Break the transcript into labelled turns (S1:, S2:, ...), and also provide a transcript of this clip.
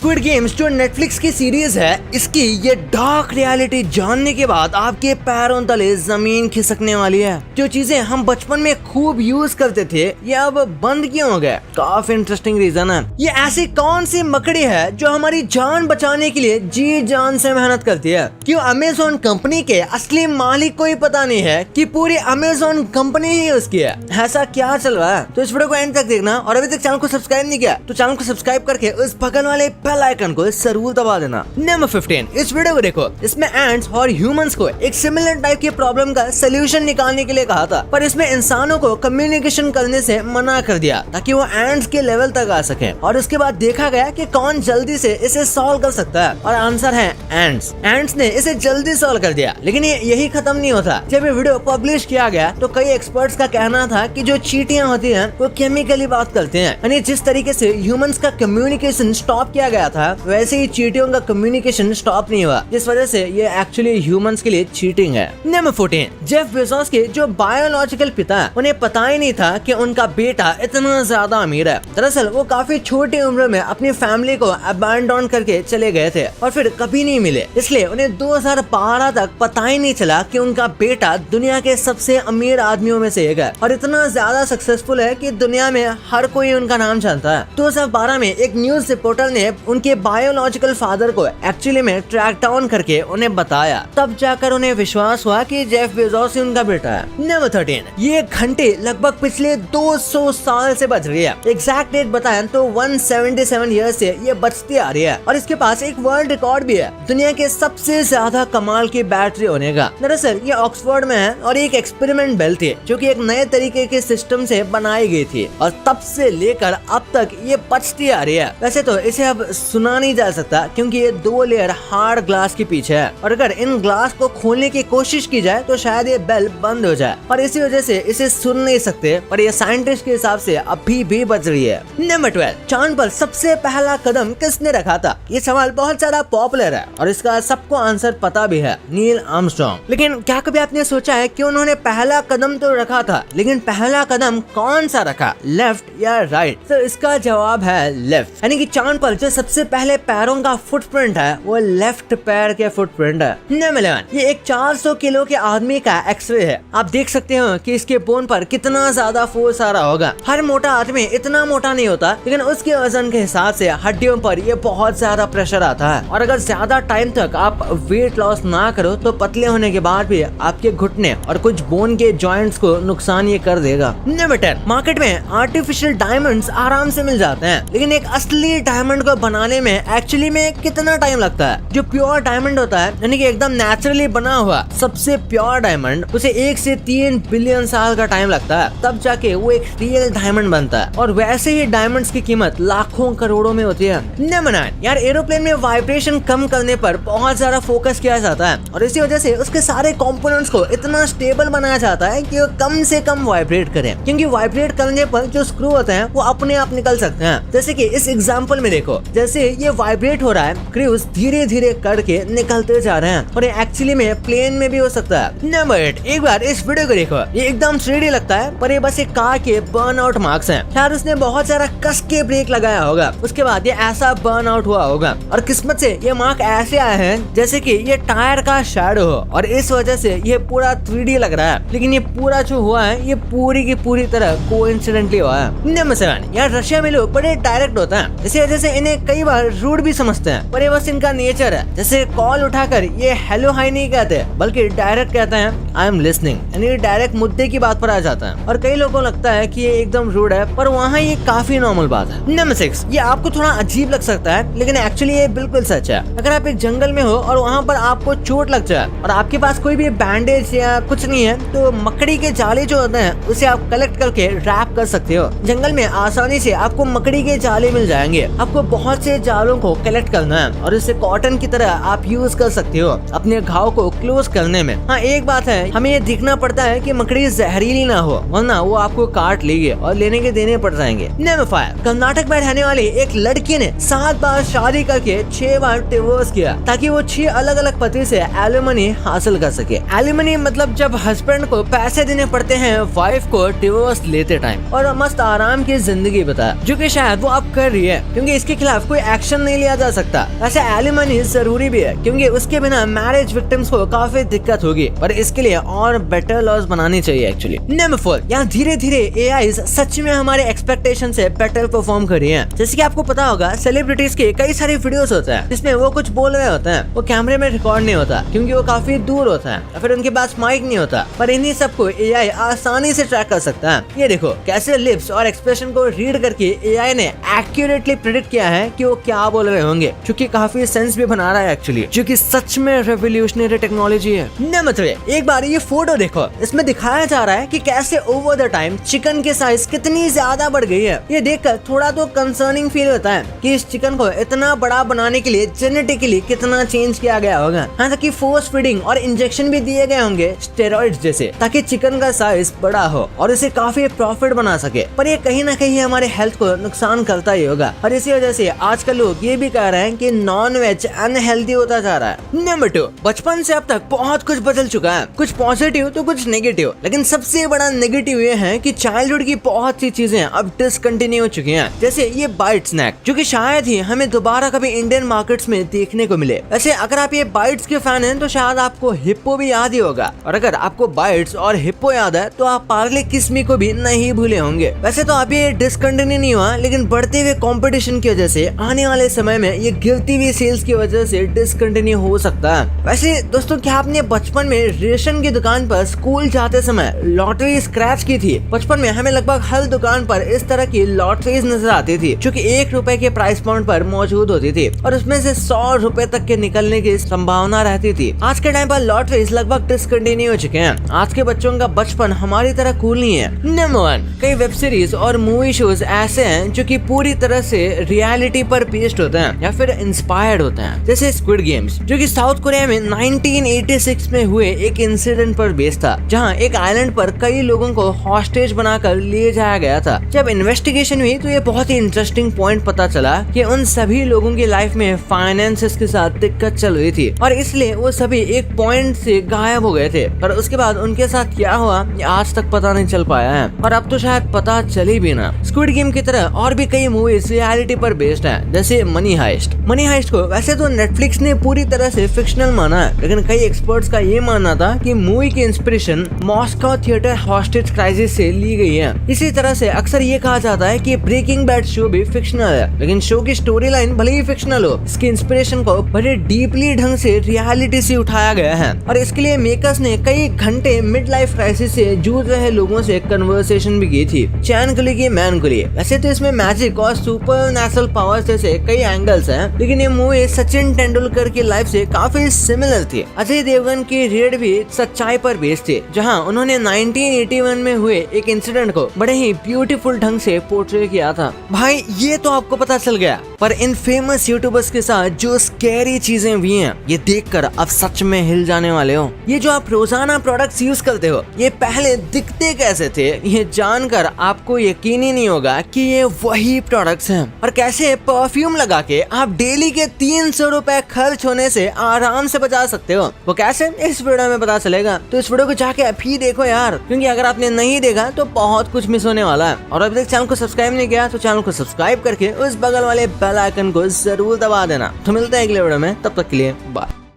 S1: Squid games जो Netflix की series है, इसकी ये डार्क रियलिटी जानने के बाद आपके पैरों तले जमीन खिसकने वाली है। जो चीजें हम बचपन में खूब यूज करते थे ये अब बंद क्यों हो गए? काफी इंटरेस्टिंग रीजन है। ये ऐसी कौन सी मकड़ी है जो हमारी जान बचाने के लिए जी जान से मेहनत करती है? क्यों अमेज़न कंपनी के असली मालिक को ही पता नहीं है कि पूरी अमेज़न कंपनी ही उसकी है? ऐसा क्या चल रहा है? तो इस वीडियो को एंड तक देखना और अभी तक चैनल को सब्सक्राइब नहीं किया तो चैनल को सब्सक्राइब करके उस बगल वाले बेल आइकन को जरूर दबा देना। नंबर 15, इस वीडियो को देखो। इसमें एंट्स और ह्यूमंस को एक सिमिलर टाइप की प्रॉब्लम का सोल्यूशन निकालने के लिए कहा था, पर इसमें इंसानों को कम्युनिकेशन करने से मना कर दिया ताकि वो एंट्स के लेवल तक आ सके। और उसके बाद देखा गया कि कौन जल्दी से इसे सॉल्व कर सकता है, और आंसर है एंट्स। एंट्स ने इसे जल्दी सॉल्व कर दिया, लेकिन ये यही खत्म नहीं होता। जब ये वीडियो पब्लिश किया गया तो कई एक्सपर्ट्स का कहना था कि जो चींटियां होती हैं वो केमिकली बात करते हैं, यानी जिस तरीके से ह्यूमंस का कम्युनिकेशन स्टॉप किया गया था वैसे ही चींटियों का कम्युनिकेशन स्टॉप नहीं हुआ, जिस वजह से ये एक्चुअली ह्यूमंस के लिए चीटिंग है। नंबर 14, जेफ बेजोस के जो बायोलॉजिकल पिता है उन्हें पता ही नहीं था कि उनका बेटा इतना ज्यादा अमीर है। दरअसल वो काफी छोटी उम्र में अपनी फैमिली को अबैंडन करके चले गए थे और फिर कभी नहीं मिले, इसलिए उन्हें 2012 तक पता ही नहीं चला कि उनका बेटा दुनिया के सबसे अमीर आदमियों में से एक है और इतना ज्यादा सक्सेसफुल है कि दुनिया में हर कोई उनका नाम जानता है। 2012 में एक न्यूज रिपोर्टर ने उनके बायोलॉजिकल फादर को एक्चुअली में ट्रैक डाउन करके उन्हें बताया, तब जाकर उन्हें विश्वास हुआ कि जेफ बेजोस ही उनका बेटा है। नंबर 13, ये घंटे लगभग पिछले 200 साल से बज रही है। एग्जैक्ट डेट बताएं तो 177 ईयर से ये बचती आ रही है और इसके पास एक वर्ल्ड रिकॉर्ड भी है दुनिया के सबसे ज्यादा कमाल की बैटरी होने का। दरअसल ये ऑक्सफोर्ड में है और एक एक्सपेरिमेंट बेल थी जो कि एक नए तरीके के सिस्टम से बनाई गई थी और तब से लेकर अब तक ये बचती आ रही है। वैसे तो इसे अब सुना नहीं जा सकता क्योंकि ये 2 लेयर हार्ड ग्लास के पीछे है और अगर इन ग्लास को खोलने की कोशिश की जाए तो शायद ये बेल बंद हो जाए और इसी वजह से इसे सुन नहीं सकते, पर ये साइंटिस्ट के हिसाब से अभी भी बच रही है। नंबर 12, चांद पर सबसे पहला कदम किसने रखा था? ये सवाल बहुत ज्यादा पॉपुलर है और इसका सबको आंसर पता भी है, नील आर्मस्ट्रांग। लेकिन क्या कभी आपने सोचा है कि उन्होंने पहला कदम तो रखा था, लेकिन पहला कदम कौन सा रखा, लेफ्ट या राइट? तो इसका जवाब है लेफ्ट, यानी कि चांद पर जो सबसे पहले पैरों का फुटप्रिंट है वो लेफ्ट पैर के फुटप्रिंट है। नंबर 11, ये एक 400 किलो के आदमी का एक्सरे है। आप देख सकते हो कि इसके बोन पर कितना ज्यादा फोर्स आ रहा होगा। हर मोटा आदमी इतना मोटा नहीं होता, लेकिन उसके वजन के हिसाब से हड्डियों पर ये बहुत ज्यादा प्रेशर आता है और अगर ज्यादा टाइम तक आप वेट लॉस ना करो तो पतले होने के बाद भी आपके घुटने और कुछ बोन के जॉइंट्स को नुकसान ये कर देगा। नंबर 10, मार्केट में आर्टिफिशियल डायमंड्स आराम से मिल जाते हैं, लेकिन एक असली डायमंड को बनाने में एक्चुअली में कितना टाइम लगता है? जो प्योर डायमंड होता है, यानी कि एकदम नेचुरली बना हुआ सबसे प्योर डायमंड, उसे 1 से 3 बिलियन साल का टाइम लगता है, तब जाके वो एक रियल डायमंड बनता है और वैसे ही डायमंड्स की कीमत लाखों करोड़ों में होती है। नंबर 9, यार एरोप्लेन में वाइब्रेशन कम करने पर बहुत ज्यादा फोकस किया जाता है और इसी वजह से उसके सारे कंपोनेंट्स को इतना स्टेबल बनाया जाता है कि वो कम से कम वाइब्रेट करे, क्योंकि वाइब्रेट करने पर जो स्क्रू होते हैं वो अपने आप निकल सकते हैं। जैसे कि इस एग्जांपल में देखो, जैसे ये वाइब्रेट हो रहा है, क्रूज धीरे धीरे करके निकलते जा रहे हैं और ये एक्चुअली में प्लेन में भी हो सकता है। नंबर 8, एक बार इस वीडियो को देखो, ये एकदम 3D लगता है पर ये बस एक कार के बर्न आउट मार्क्स हैं। शायद उसने बहुत सारा कस के ब्रेक लगाया होगा, उसके बाद ये ऐसा बर्न आउट हुआ होगा और किस्मत से ये मार्क ऐसे आए हैं जैसे कि ये टायर का शैडो हो और इस वजह से ये पूरा 3D लग रहा है, लेकिन ये पूरा जो हुआ है ये पूरी की पूरी तरह कोइंसिडेंटली हुआ है। नंबर 7, यार रशिया में लोग बड़े डायरेक्ट होते हैं, इसी वजह से इन्हें कई बार रूड भी समझते हैं, पर ये बस इनका नेचर है। जैसे कॉल उठाकर ये हेलो हाई नहीं कहते बल्कि डायरेक्ट कहते हैं आई एम लिसनिंग, यानी डायरेक्ट मुद्दे की बात पर आ जाता है और कई लोगों को लगता है कि ये एकदम रूड है, पर वहाँ ये काफी नॉर्मल बात है। नंबर 6, ये आपको थोड़ा अजीब लग सकता है लेकिन एक्चुअली ये बिल्कुल सच है। अगर आप एक जंगल में हो और वहाँ पर आपको चोट लग जाए और आपके पास कोई भी बैंडेज या कुछ नहीं है तो मकड़ी के जाले जो होते हैं उसे आप कलेक्ट करके रैप कर सकते हो। जंगल में आसानी से आपको मकड़ी के जाले मिल जाएंगे। आपको बहुत से जालों को कलेक्ट करना है और इसे कॉटन की तरह आप यूज कर सकते हो अपने घाव को क्लोज करने में। हाँ, एक बात है, हमें ये देखना पड़ता है कि मकड़ी जहरीली ना हो, वरना वो आपको काट लेगी और लेने के देने पड़ जाएंगे। नंबर 5, कर्नाटक में रहने वाली एक लड़की ने 7 बार शादी करके 6 बार डिवोर्स किया ताकि वो 6 अलग अलग पति से एलिमनी हासिल कर सके। एलिमनी मतलब जब हस्बैंड को पैसे देने पड़ते हैं वाइफ को डिवोर्स लेते टाइम और मस्त आराम की जिंदगी बताया, जो कि शायद वो अब कर रही है क्योंकि इसके खिलाफ कोई एक्शन नहीं लिया जा सकता। वैसे एलिमनी जरूरी भी है क्योंकि उसके बिना मैरिज विक्टिम्स को काफी दिक्कत होगी, पर इसके लिए और बेटर लॉज बनानी चाहिए एक्चुअली। नंबर 4, यहाँ धीरे धीरे एआई सच में हमारे एक्सपेक्टेशन से बेटर परफॉर्म कर रही है। जैसे कि आपको पता होगा सेलिब्रिटीज के कई सारे वीडियोस होते हैं जिसमें वो कुछ बोल रहे होते हैं, वो कैमरे में रिकॉर्ड नहीं होता क्योंकि वो काफी दूर होता है या फिर उनके पास माइक नहीं होता, पर इन्हीं सबको एआई आसानी से ट्रैक कर सकता है। ये देखो कैसे लिप्स और एक्सप्रेशन को रीड करके एआई ने एक्यूरेटली प्रेडिक्ट किया है कि वो क्या बोल रहे होंगे, जो कि काफी सेंस भी बना रहा है एक्चुअली, जो कि सच में रेवोल्यूशनरी टेक्नोलॉजी है। नंबर 3, एक बार ये फोटो देखो, इसमें दिखाया जा रहा है कि कैसे ओवर द टाइम चिकन की साइज कितनी ज्यादा बढ़ गई है। ये देखकर थोड़ा तो कंसर्निंग फील होता है कि इस चिकन को इतना बड़ा बनाने के लिए जेनेटिकली कितना चेंज किया गया होगा। यहाँ तक कि फोर्स फीडिंग और इंजेक्शन भी दिए गए होंगे स्टेरॉइड्स जैसे, ताकि चिकन का साइज बड़ा हो और इसे काफी प्रॉफिट बना सके। पर ये कहीं ना कहीं हमारे हेल्थ को नुकसान करता ही होगा और इसी वजह से आजकल लोग ये भी कह रहे हैं कि नॉन वेज अनहेल्दी होता जा रहा है। नंबर 2, बचपन से अब तक बहुत कुछ बदल चुका है, कुछ पॉजिटिव तो कुछ नेगेटिव, लेकिन सबसे बड़ा नेगेटिव ये है कि चाइल्डहुड की बहुत सी चीजें अब डिसकंटिन्यू हो चुकी हैं। जैसे ये बाइट स्नैक, जो कि शायद ही हमें दोबारा कभी इंडियन मार्केट्स में देखने को मिले। वैसे अगर आप ये बाइट्स के फैन हैं तो शायद आपको हिप्पो भी याद ही होगा, और अगर आपको बाइट्स और हिप्पो याद है तो आप पार्ले किस्मी को भी नहीं भूले होंगे। वैसे तो अब ये डिसकंटिन्यू नहीं हुआ, लेकिन बढ़ते हुए कंपटीशन की वजह से आने वाले समय में ये गिरती हुई सेल्स की वजह से डिसकंटिन्यू हो सकता है। वैसे दोस्तों, क्या आपने बचपन में रेशन की दुकान पर स्कूल जाते समय लॉटरी स्क्रैच की थी? बचपन में हमें लगभग हर दुकान पर इस तरह की लॉटरीज नजर आती थी जो कि 1 रुपए के प्राइस पॉइंट पर मौजूद होती थी और उसमें से 100 रुपए तक के निकलने की संभावना रहती थी। आज के टाइम पर लॉटरीज लगभग डिसकंटिन्यू हो चुके हैं। आज के बच्चों का बचपन हमारी तरह कूल नहीं है। नंबर 1, कई वेब सीरीज और मूवी शोज ऐसे हैं जो कि पूरी तरह से रियलिटी पर बेस्ड होते हैं या फिर इंस्पायर्ड होते हैं। जैसे स्क्विड गेम्स, जो कि साउथ कोरिया में 1986 में हुए एक इंसिडेंट पर बेस्ड था, जहां एक आइलैंड पर कई लोगों को हॉस्टेज बनाकर ले जाया गया था। जब इन्वेस्टिगेशन हुई तो ये बहुत ही इंटरेस्टिंग पॉइंट पता चला कि उन सभी लोगों की लाइफ में फाइनेंसेस के साथ दिक्कत चल रही थी और इसलिए वो सभी एक पॉइंट से गायब हो गए थे। पर उसके बाद उनके साथ क्या हुआ ये आज तक पता नहीं चल पाया है और अब तो शायद पता चले भी ना। स्क्विड गेम की तरह और भी कई मूवीज रियलिटी पर बेस्ड हैं, जैसे मनी हाइस्ट। मनी हाइस्ट को वैसे तो नेटफ्लिक्स ने पूरी तरह से फिक्शनल माना है, लेकिन कई एक्सपर्ट्स का ये मानना था कि मूवी की inspiration Moscow theatre hostage crisis से ली गई है। इसी तरह से अक्सर ये कहा जाता है कि ब्रेकिंग बैड शो भी फिक्शनल है, लेकिन शो की स्टोरी लाइन भले ही फिक्शनल हो, इसकी इंस्पिरेशन को बड़े डीपली ढंग से रियलिटी से उठाया गया है और इसके लिए मेकर्स ने कई घंटे मिड लाइफ क्राइसिस से जूझ रहे लोगों से कन्वर्सेशन भी की थी, चैन को लिए मैन को लिए। वैसे तो इसमें मैजिक और सुपर नेचुरल पावर्स जैसे कई एंगल्स हैं, लेकिन ये मूवी सचिन तेंदुलकर की लाइफ से काफी सिमिलर थी। अजय देवगन की रेड भी सच्चाई पर बेस्ड थी, जहां उन्होंने 1981 में हुए एक इंसिडेंट को बड़े ही ब्यूटीफुल ढंग से पोर्ट्रे किया था। भाई ये तो आपको पता चल गया, पर इन फेमस यूट्यूबर्स के साथ जो स्कैरी चीजें भी हैं, ये देखकर आप सच में हिल जाने वाले हो। ये जो आप रोजाना प्रोडक्ट्स यूज करते हो, ये पहले दिखते कैसे थे ये जानकर आपको यकीन ही नहीं होगा कि ये वही प्रोडक्ट्स हैं। और कैसे परफ्यूम लगा के आप डेली के 300 रुपए खर्च होने से आराम से बचा सकते हो, वो कैसे इस वीडियो में पता चलेगा। तो इस वीडियो को जाके अभी देखो यार, क्योंकि अगर आपने नहीं देखा तो बहुत कुछ मिस होने वाला है। और अभी तक चैनल को सब्सक्राइब नहीं किया तो चैनल को सब्सक्राइब करके उस बगल वाले बेल आइकन को जरूर दबा देना। तो मिलते हैं अगले वीडियो में, तब तक के लिए बाय।